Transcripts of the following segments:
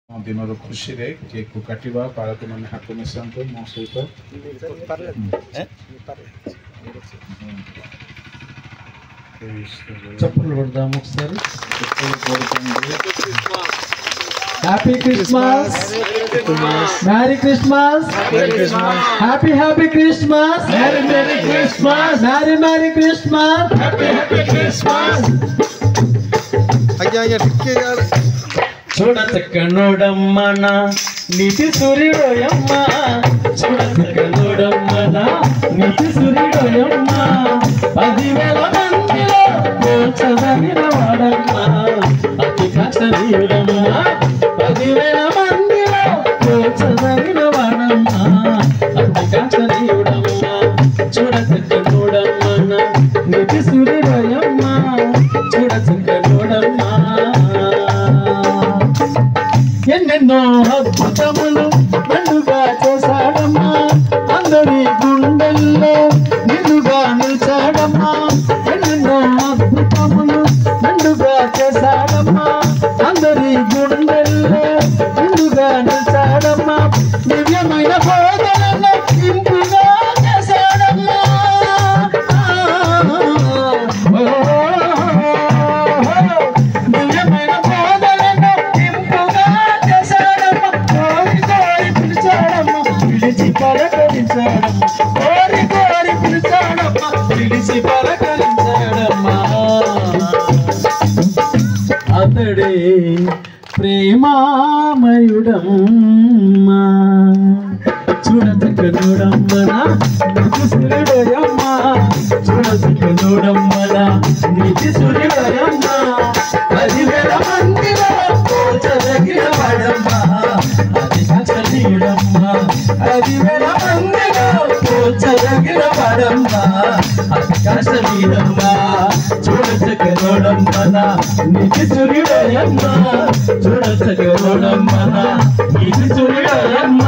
ଦିନର ଖୁସିରେ କେକ୍ କାଟିବା ପାଳକମାନେ ହାତ ମିଶାନ୍ତୁ ମୋ ସହିତ। చప్పట్లు కొడదాం ఒకసారి। Happy Christmas, merry Christmas, happy happy Christmas, merry merry Christmas, merry merry Christmas, happy happy Christmas. చూడచక్కనోడమ్మన నీతి సూర్యుడోయమ్మ, చూడచక్కనోడమ్మన నీతి సూర్యుడోయమ్మ, 10,000 మందిలో చదవిన వాడమ్మ, అతి కష్టనీయుడమ్మ, 10,000 మందిలో చదవిన వాడమ్మ, అతి కష్టనీయుడమ్మ, చూడచక్కనోడమ్మన నీతి సూర్యుడోయమ్మ, చూడచక్కనోడమ్మ। ఎన్నెన్నో అద్భుతములు మెండుగా చేశాడమ్మా, అందరి గుండెల్లో నిండుగా నిలిచాడమ్మా, ఎన్నెన్నో అద్భుతములు మెండుగా చేశాడమ్మా, అందరి గుండెల్లో నిండుగా నిలిచాడమ్మా, దివ్యమైన బోధనలో ఇంపుగా చేశాడమ్మా, దివ్యమైన బోధనలో ఇంపుగా పలకరించాడమ్మా, కోరి కోరి పిలిచాడమ్మా, పిలిచి పలకరించాడమ్మా, అతడే ప్రేమామయుడమ్మా, చూడచక్కనోడమ్మన నీతి సూర్యుడోయమ్మ, చూడచక్కనోడమ్మన నీతి సూర్యుడోయమ్మ, 10,000 మందిలో చదగిన వాడమ్మ, అతి కష్టనీయుడమ్మ, 10,000 మందిలో చదగిన వాడమ్మ, అతి కష్టనీయుడమ్మ, చూడచక్కనోడమ్మన నీతి సూర్యుడోయమ్మ, చూడచక్కనోడమ్మన నీతి సూర్యుడోయమ్మ।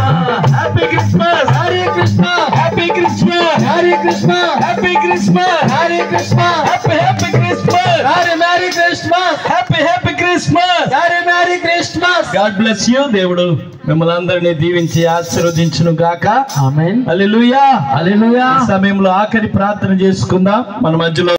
Happy Christmas, Hare Krishna, happy Christmas, Hare Krishna, happy Christmas, Hare Krishna, happy happy Christmas, Hare merry Christmas, happy happy Christmas, Hare merry Christmas. God bless you. దేవుడు మిమ్మల్ని అందరినీ దీవించి ఆశీర్వదించును గాక। ఆమేన్, హల్లెలూయా, హల్లెలూయా। సమయంలో ఆఖరి ప్రార్థన చేసుకుందాం మన మధ్యలో।